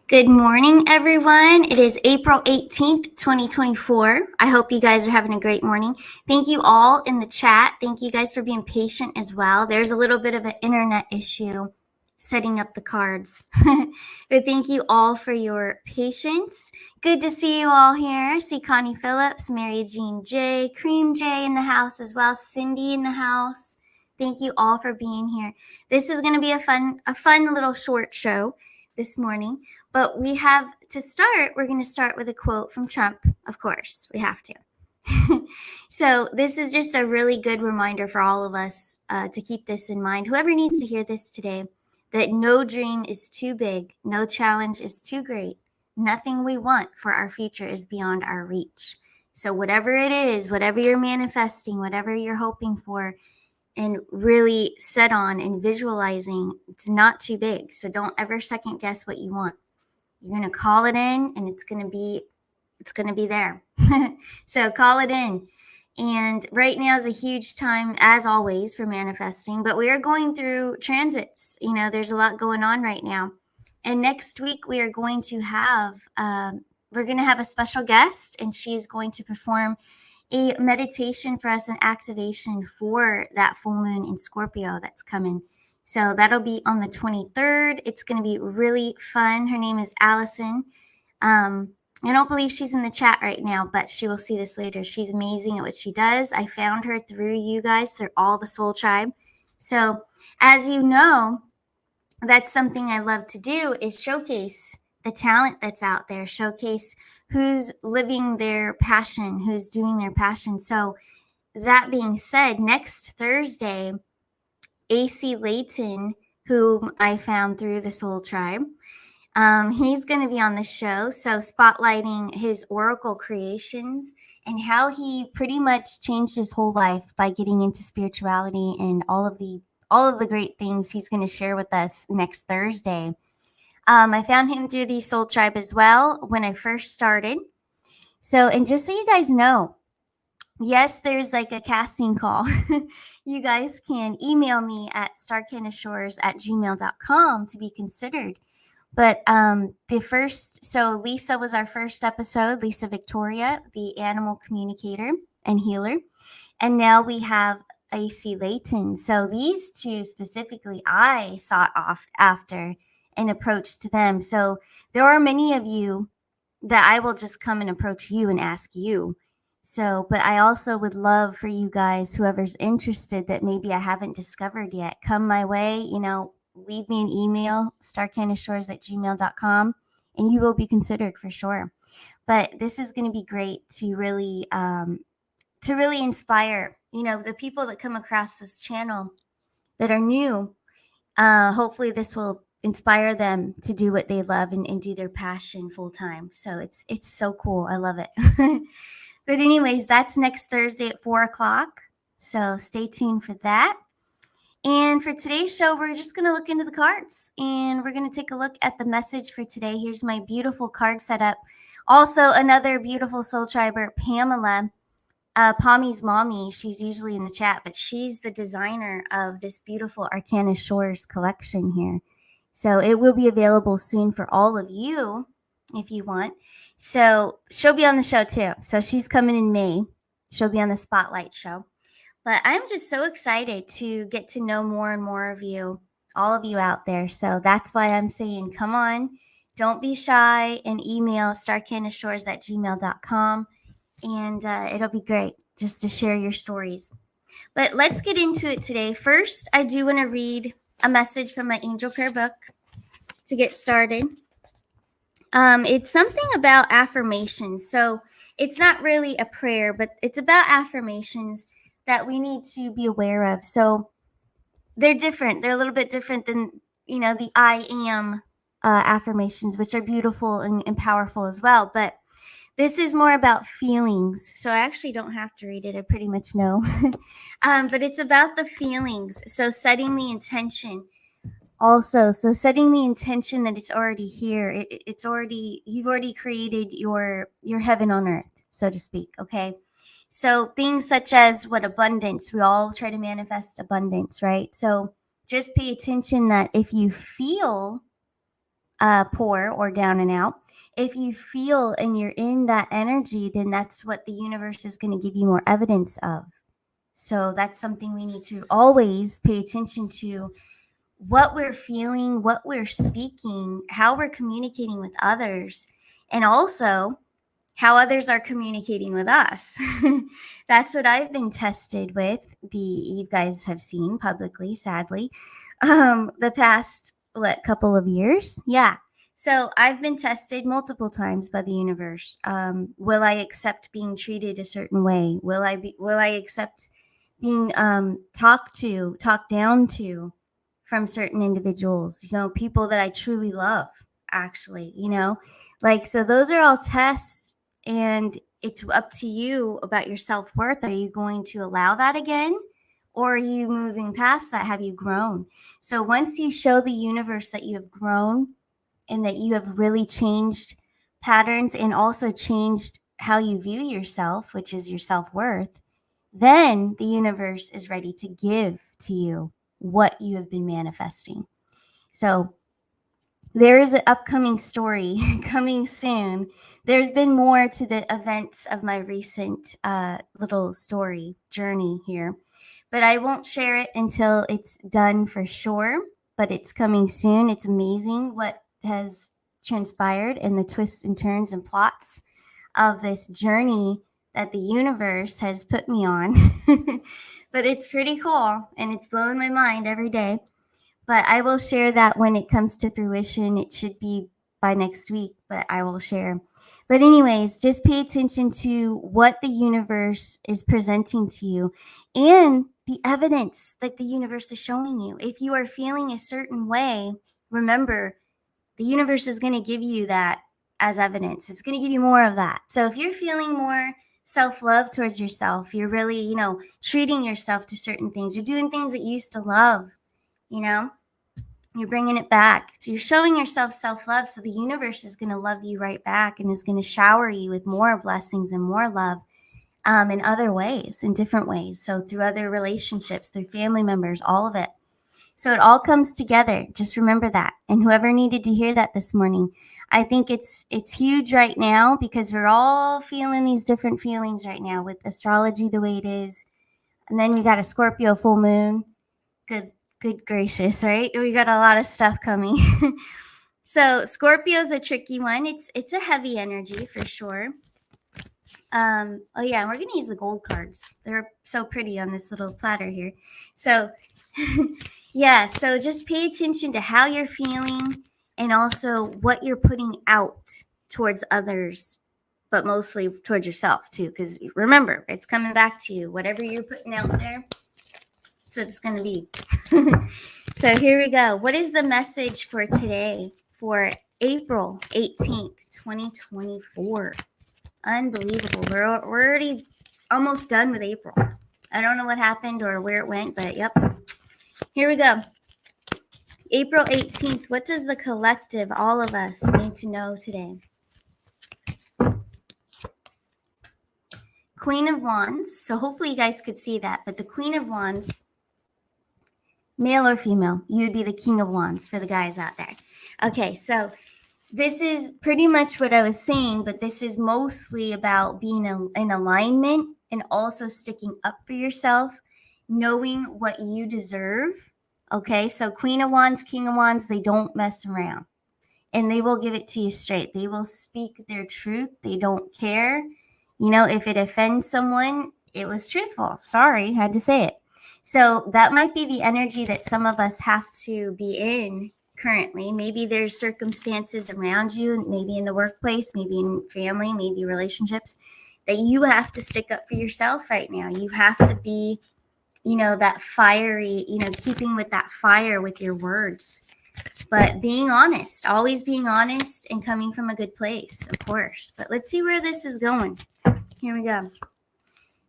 Good morning, everyone. It is April 18th, 2024. I hope you guys are having a great morning. Thank you all in the chat. Thank you guys for being patient as well. There's a little bit of an internet issue setting up the cards. But thank you all for your patience. Good to see you all here. See Connie Phillips, Mary Jean J, Cream J in the house as well, Cindy in the house. Thank you all for being here. This is going to be a fun little short show this morning. But we have to start, we're going to start with a quote from Trump, of course. We have to. So this is just a really good reminder for all of us to keep this in mind. Whoever needs to hear this today, that no dream is too big, no challenge is too great. Nothing we want for our future is beyond our reach. So whatever it is, whatever you're manifesting, whatever you're hoping for, and really set on and visualizing, it's not too big. So don't ever second guess what you want. You're going to call it in and it's going to be there. So call it in. And right now is a huge time, as always, for manifesting, but we are going through transits. There's a lot going on right now. And next week we are going to have, a special guest, and she's going to perform a meditation for us, an activation for that full moon in Scorpio that's coming. So that'll be on the 23rd. It's going to be really fun. Her name is Allison. I don't believe she's in the chat right now, but she will see this later. She's amazing at what she does. I found her through you guys, through all the Soul Tribe. So as you know, that's something I love to do, is showcase the talent that's out there, showcase who's living their passion, who's doing their passion. So that being said, next Thursday, AC Layton, whom I found through the Soul Tribe, he's going to be on the show. So spotlighting his oracle creations and how he pretty much changed his whole life by getting into spirituality and all of the great things he's going to share with us next Thursday. I found him through the Soul Tribe as well when I first started. So, and just so you guys know, yes, there's like a casting call. You guys can email me at starcanashores@gmail.com to be considered. But so Lisa was our first episode, Lisa Victoria, the animal communicator and healer. And now we have AC Layton. So these two specifically, I sought off after and approached them. So there are many of you that I will just come and approach you and ask you. So, but I also would love for you guys, whoever's interested that maybe I haven't discovered yet, come my way, leave me an email, starcanashores@gmail.com, and you will be considered for sure. But this is going to be great to really inspire, the people that come across this channel that are new. Hopefully this will inspire them to do what they love and do their passion full time. So it's so cool. I love it. But anyways, that's next Thursday at 4:00. So stay tuned for that. And for today's show, we're just going to look into the cards and we're going to take a look at the message for today. Here's my beautiful card setup. Also, another beautiful Soul Triber, Pamela, Pammy's mommy. She's usually in the chat, but she's the designer of this beautiful Arcana Shores collection here. So it will be available soon for all of you if you want. So she'll be on the show too. So she's coming in May. She'll be on the Spotlight show. But I'm just so excited to get to know more and more of you, all of you out there. So that's why I'm saying, come on, don't be shy, and email starcanashores@gmail.com. And it'll be great just to share your stories. But let's get into it today. First, I do want to read a message from my angel prayer book to get started. It's something about affirmations. So it's not really a prayer, but it's about affirmations that we need to be aware of. So they're different. They're a little bit different than, the I am affirmations, which are beautiful and powerful as well. But this is more about feelings. So I actually don't have to read it. I pretty much know. But it's about the feelings. So setting the intention. Also, so setting the intention that it's already here. You've already created your heaven on earth, so to speak. Okay. So things such as abundance, we all try to manifest abundance, right? So just pay attention that if you feel poor or down and out. If you feel and you're in that energy, then that's what the universe is going to give you more evidence of. So that's something we need to always pay attention to, what we're feeling, what we're speaking, how we're communicating with others, and also how others are communicating with us. That's what I've been tested with. You guys have seen publicly, sadly, the past couple of years. Yeah. So I've been tested multiple times by the universe. Will I accept being treated a certain way? Will I accept being talked down to from certain individuals, people that I truly love, actually, like, so those are all tests, and it's up to you about your self-worth. Are you going to allow that again? Or are you moving past that? Have you grown? So once you show the universe that you have grown and that you have really changed patterns and also changed how you view yourself, which is your self-worth, then the universe is ready to give to you what you have been manifesting. So there is an upcoming story coming soon. There's been more to the events of my recent little story journey here, but I won't share it until it's done for sure. But it's coming soon. It's amazing what has transpired and the twists and turns and plots of this journey that the universe has put me on. But it's pretty cool, and it's blowing my mind every day. But I will share that when it comes to fruition. It should be by next week, but I will share. But anyways, just pay attention to what the universe is presenting to you and the evidence that the universe is showing you. If you are feeling a certain way, remember, the universe is going to give you that as evidence. It's going to give you more of that. So if you're feeling more self-love towards yourself, you're really, treating yourself to certain things, you're doing things that you used to love, you're bringing it back. So you're showing yourself self-love. So the universe is going to love you right back and is going to shower you with more blessings and more love in other ways, in different ways. So through other relationships, through family members, all of it. So it all comes together. Just remember that. And whoever needed to hear that this morning, I think it's huge right now, because we're all feeling these different feelings right now with astrology the way it is. And then we got a Scorpio full moon. Good gracious, right? We got a lot of stuff coming. So Scorpio's a tricky one. It's a heavy energy for sure. Oh yeah, we're gonna use the gold cards. They're so pretty on this little platter here. So yeah, so just pay attention to how you're feeling and also what you're putting out towards others, but mostly towards yourself too, because remember, it's coming back to you. Whatever you're putting out there, that's what it's going to be. So here we go. What is the message for today, for April 18th, 2024? Unbelievable. We're already almost done with April. I don't know what happened or where it went, but yep. Here we go. April 18th. What does the collective, all of us, need to know today? Queen of Wands. So hopefully you guys could see that. But the Queen of Wands, male or female, you'd be the King of Wands for the guys out there. Okay, so this is pretty much what I was saying, but this is mostly about being in alignment and also sticking up for yourself, knowing what you deserve. Okay, so Queen of Wands, King of Wands, they don't mess around, and they will give it to you straight. They will speak their truth. They don't care. If it offends someone, it was truthful. Sorry, had to say it. So that might be the energy that some of us have to be in currently. Maybe there's circumstances around you, maybe in the workplace, maybe in family, maybe relationships, that you have to stick up for yourself right now. You have to be, that fiery, keeping with that fire with your words, but being honest, always being honest and coming from a good place, of course. But let's see where this is going. Here we go.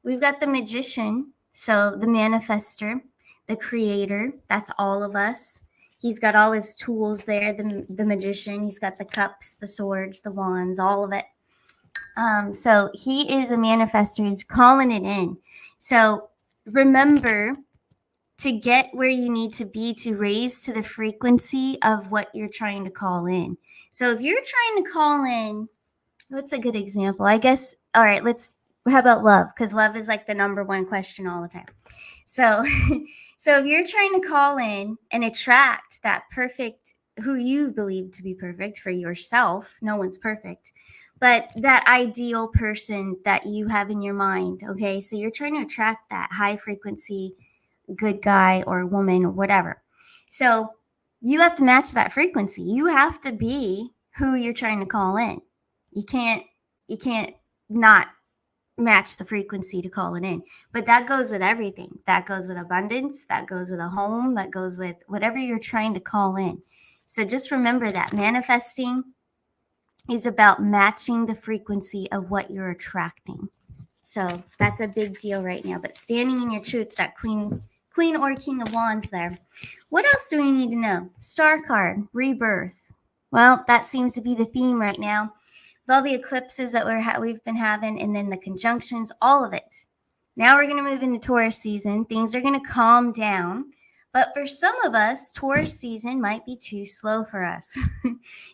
We've got the Magician. So the manifester, the creator, that's all of us. He's got all his tools there, the magician. He's got the cups, the swords, the wands, all of it. So he is a manifester. He's calling it in. So remember, to get where you need to be to raise to the frequency of what you're trying to call in. So if you're trying to call in, what's a good example? I guess, all right, how about love? Because love is like the number one question all the time. So, so if you're trying to call in and attract that perfect, who you believe to be perfect for yourself, no one's perfect, but that ideal person that you have in your mind, okay? So you're trying to attract that high frequency good guy or woman or whatever. So you have to match that frequency. You have to be who you're trying to call in. You can't not match the frequency to call it in. But that goes with everything. That goes with abundance, that goes with a home, that goes with whatever you're trying to call in. So just remember that manifesting is about matching the frequency of what you're attracting. So that's a big deal right now. But standing in your truth, that queen or king of wands there. What else do we need to know? Star card, rebirth. Well, that seems to be the theme right now. With all the eclipses that we've been having, and then the conjunctions, all of it. Now we're going to move into Taurus season. Things are going to calm down. But for some of us, Taurus season might be too slow for us.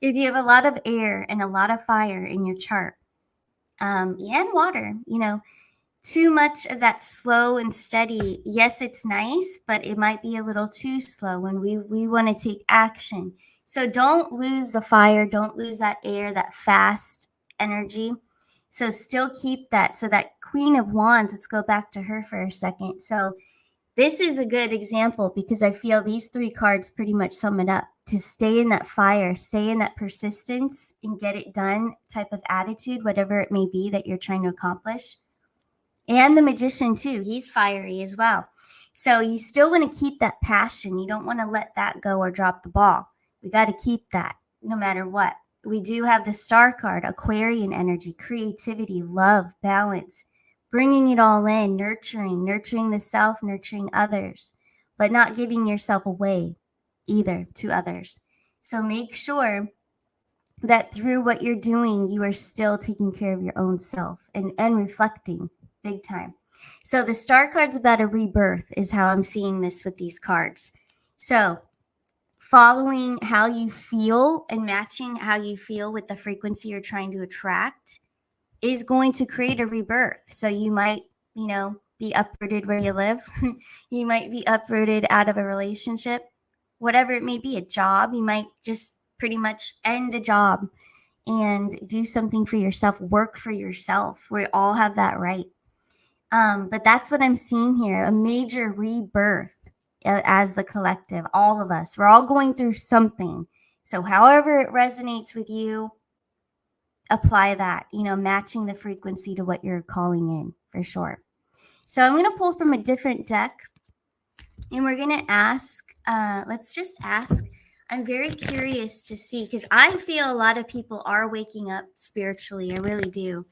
If you have a lot of air and a lot of fire in your chart, and water, too much of that slow and steady. Yes, it's nice, but it might be a little too slow when we want to take action. So don't lose the fire. Don't lose that air, that fast energy. So still keep that. So that Queen of Wands, let's go back to her for a second. So this is a good example because I feel these three cards pretty much sum it up. To stay in that fire, stay in that persistence and get it done type of attitude, whatever it may be that you're trying to accomplish. And the Magician too, he's fiery as well. So you still want to keep that passion. You don't want to let that go or drop the ball. We got to keep that no matter what. We do have the Star card, Aquarian energy, creativity, love, balance, bringing it all in, nurturing the self, nurturing others, but not giving yourself away either to others. So make sure that through what you're doing, you are still taking care of your own self and reflecting big time. So the Star card's about a rebirth is how I'm seeing this with these cards. So following how you feel and matching how you feel with the frequency you're trying to attract is going to create a rebirth. So you might, be uprooted where you live. You might be uprooted out of a relationship, whatever it may be, a job. You might just pretty much end a job and do something for yourself, work for yourself. We all have that right. But that's what I'm seeing here, a major rebirth as the collective, all of us. We're all going through something. So however it resonates with you, apply that, matching the frequency to what you're calling in for sure. So I'm going to pull from a different deck and we're going to ask, let's just ask. I'm very curious to see because I feel a lot of people are waking up spiritually. I really do.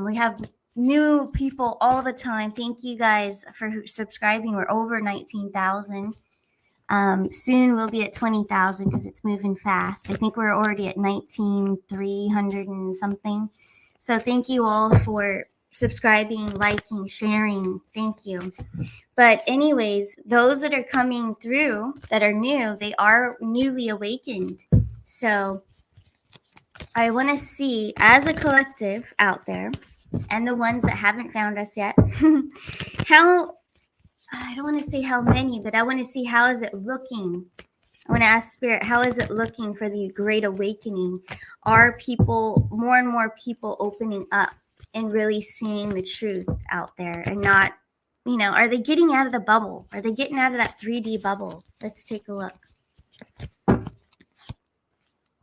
We have new people all the time. Thank you guys for subscribing. We're over 19,000. Soon we'll be at 20,000 because it's moving fast. I think we're already at 19,300 and something. So thank you all for subscribing, liking, sharing. Thank you. But anyways, those that are coming through that are new, they are newly awakened. So I want to see as a collective out there and the ones that haven't found us yet, I don't want to say how many, but I want to see how is it looking. I want to ask Spirit, how is it looking for the Great Awakening? Are people, more and more people opening up and really seeing the truth out there and not, are they getting out of the bubble? Are they getting out of that 3D bubble? Let's take a look.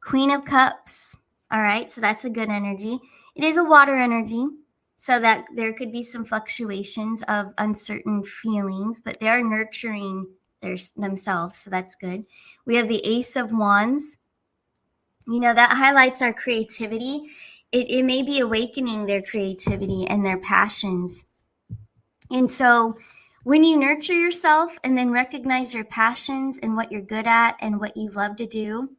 Queen of Cups. All right, so that's a good energy. It is a water energy, so that there could be some fluctuations of uncertain feelings, but they're nurturing themselves, so that's good. We have the Ace of Wands. That highlights our creativity. It may be awakening their creativity and their passions. And so when you nurture yourself and then recognize your passions and what you're good at and what you love to do,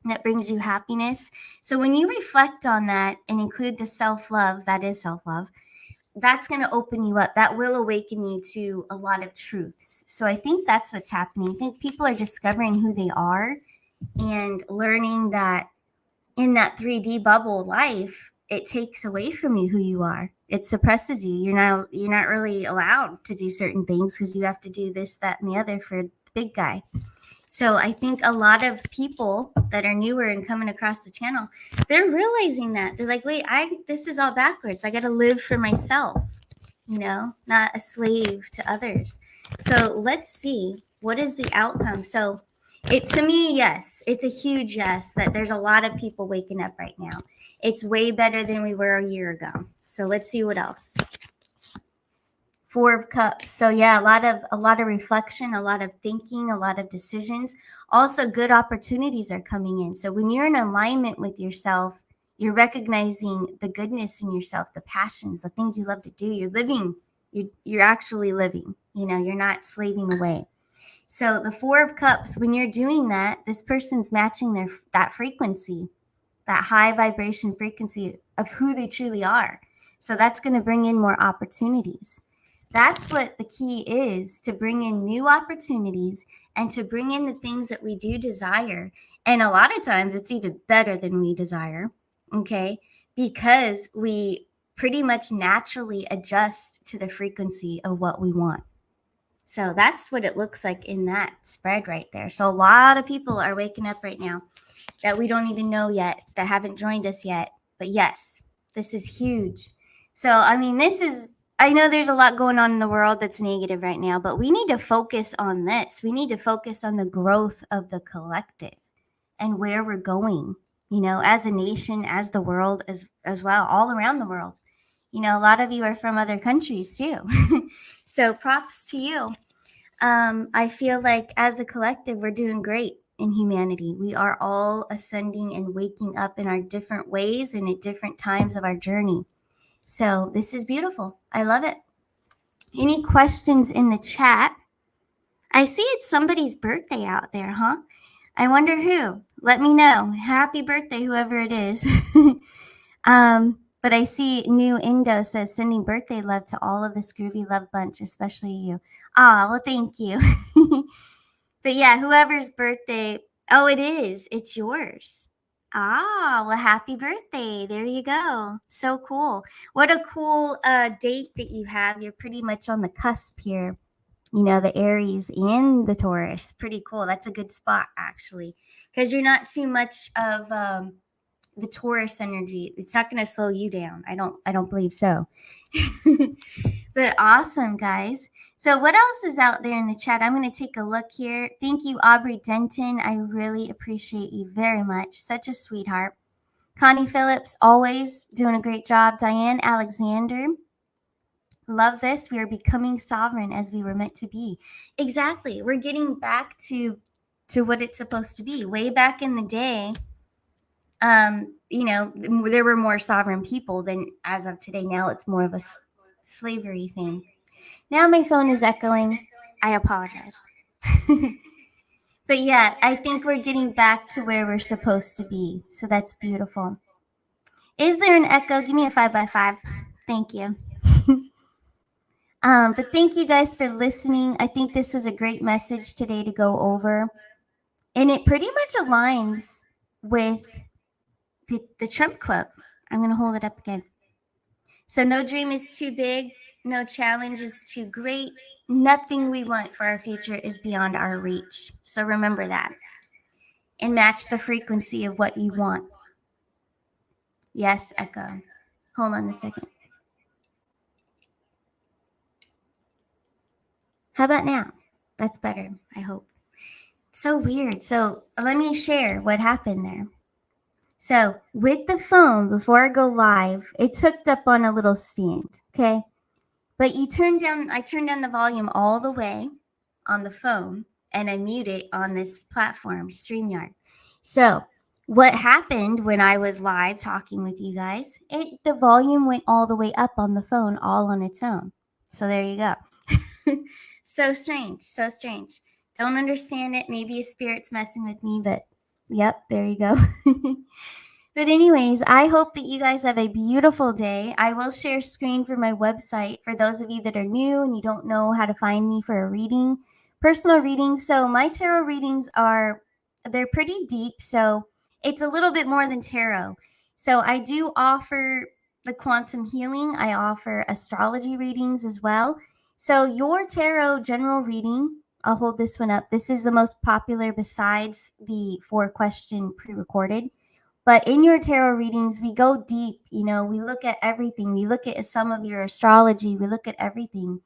that brings you happiness. So when you reflect on that and include the self-love, that is self-love, that's going to open you up. That will awaken you to a lot of truths. So I think that's what's happening. I think people are discovering who they are and learning that in that 3D bubble life, it takes away from you who you are. It suppresses you. You're not really allowed to do certain things because you have to do this, that, and the other for the big guy. So I think a lot of people that are newer and coming across the channel, they're realizing that. They're like, wait, this is all backwards. I got to live for myself, not a slave to others. So let's see, what is the outcome? So to me, yes, it's a huge yes that there's a lot of people waking up right now. It's way better than we were a year ago. So let's see what else. 4 of Cups. So yeah, a lot of reflection, a lot of thinking, a lot of decisions. Also, good opportunities are coming in. So when you're in alignment with yourself, you're recognizing the goodness in yourself, the passions, the things you love to do. You're living. You're actually living. You're not slaving away. So the 4 of Cups, when you're doing that, this person's matching that frequency, that high vibration frequency of who they truly are. So that's going to bring in more opportunities. That's what the key is, to bring in new opportunities and to bring in the things that we do desire. And a lot of times it's even better than we desire, okay? Because we pretty much naturally adjust to the frequency of what we want. So that's what it looks like in that spread right there. So a lot of people are waking up right now that we don't even know yet, that haven't joined us yet. But yes, this is huge. So, I know there's a lot going on in the world that's negative right now, but we need to focus on this. We need to focus on the growth of the collective and where we're going, as a nation, as the world, as well, all around the world. A lot of you are from other countries too. So props to you. I feel like as a collective, we're doing great in humanity. We are all ascending and waking up in our different ways and at different times of our journey. So this is beautiful. I love it. Any questions in the chat? I see it's somebody's birthday out there, huh? I wonder who. Let me know. Happy birthday, whoever it is. But I see New Indo says, sending birthday love to all of this groovy love bunch, especially you. Well, thank you. But yeah, whoever's birthday, it is. It's yours. Well, happy birthday. There you go. So cool. What a cool date that you have. You're pretty much on the cusp here. The Aries and the Taurus. Pretty cool. That's a good spot, actually, because you're not too much of the Taurus energy. It's not going to slow you down. I don't believe so. But awesome, guys. So what else is out there in the chat? I'm going to take a look here. Thank you, Aubrey Denton. I really appreciate you very much. Such a sweetheart. Connie Phillips, always doing a great job. Diane Alexander. Love this. We are becoming sovereign as we were meant to be. Exactly. We're getting back to what it's supposed to be. Way back in the day, there were more sovereign people than as of today. Now it's more of a slavery thing. Now my phone is echoing. I apologize. But yeah, I think we're getting back to where we're supposed to be. So that's beautiful. Is there an echo? Give me a 5x5. Thank you. But thank you guys for listening. I think this was a great message today to go over. And it pretty much aligns with the Trump quote. I'm going to hold it up again. So no dream is too big. No challenge is too great. Nothing we want for our future is beyond our reach. So remember that. And match the frequency of what you want. Yes, echo. Hold on a second. How about now? That's better, I hope. So weird. So let me share what happened there. So with the phone, before I go live, it's hooked up on a little stand, okay? But I turned down the volume all the way on the phone, and I mute it on this platform, StreamYard. So what happened when I was live talking with you guys, the volume went all the way up on the phone all on its own. So there you go. So strange. Don't understand it. Maybe a spirit's messing with me, but yep, there you go. But anyways, I hope that you guys have a beautiful day. I will share screen for my website for those of you that are new and you don't know how to find me for a reading, personal reading. So my tarot readings they're pretty deep, so it's a little bit more than tarot. So I do offer the quantum healing. I offer astrology readings as well. So your tarot general reading, I'll hold this one up. This is the most popular besides the 4-question pre-recorded. But in your tarot readings, we go deep. We look at everything. We look at some of your astrology. We look at everything.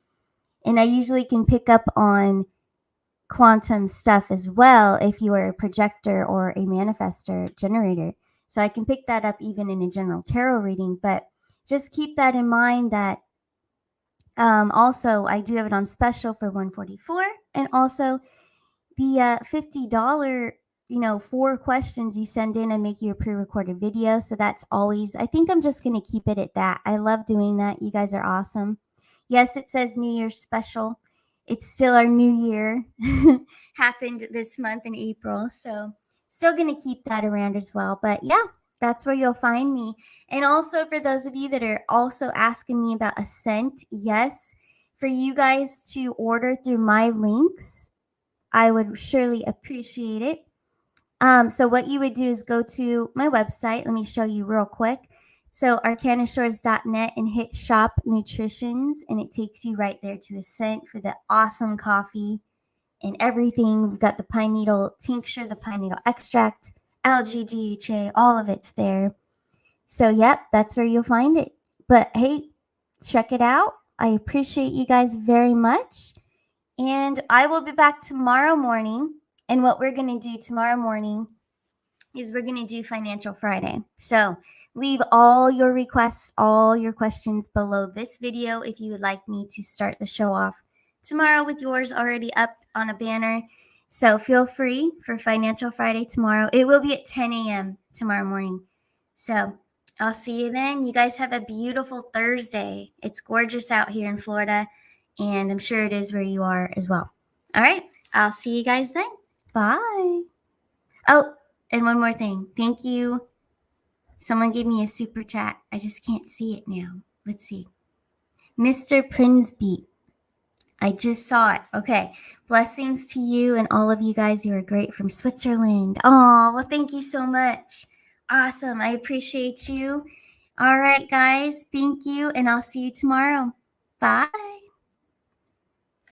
And I usually can pick up on quantum stuff as well if you are a projector or a manifester generator. So I can pick that up even in a general tarot reading. But just keep that in mind that also I do have it on special for $144, and also the $50, 4 questions you send in and make you a pre-recorded video. So that's always, I think I'm just going to keep it at that. I love doing that. You guys are awesome. Yes, it says New Year's special. It's still our new year. Happened this month in April. So still going to keep that around as well. But yeah, that's where you'll find me. And also for those of you that are also asking me about ASCENT, yes, for you guys to order through my links, I would surely appreciate it. So what you would do is go to my website. Let me show you real quick. So arcanashores.net and hit shop nutritions, and it takes you right there to ASCENT for the awesome coffee and everything. We've got the pine needle tincture, the pine needle extract, algae, DHA, all of it's there. So yep, that's where you'll find it. But hey, check it out. I appreciate you guys very much. And I will be back tomorrow morning. And what we're going to do tomorrow morning is we're going to do Financial Friday. So leave all your requests, all your questions below this video if you would like me to start the show off tomorrow with yours already up on a banner. So feel free for Financial Friday tomorrow. It will be at 10 a.m. tomorrow morning. So I'll see you then. You guys have a beautiful Thursday. It's gorgeous out here in Florida, and I'm sure it is where you are as well. All right. I'll see you guys then. Bye. Oh, and one more thing. Thank you. Someone gave me a super chat. I just can't see it now. Let's see. Mr. Prinsby. I just saw it. Okay. Blessings to you and all of you guys. You are great from Switzerland. Oh, well, thank you so much. Awesome. I appreciate you. All right, guys. Thank you. And I'll see you tomorrow. Bye.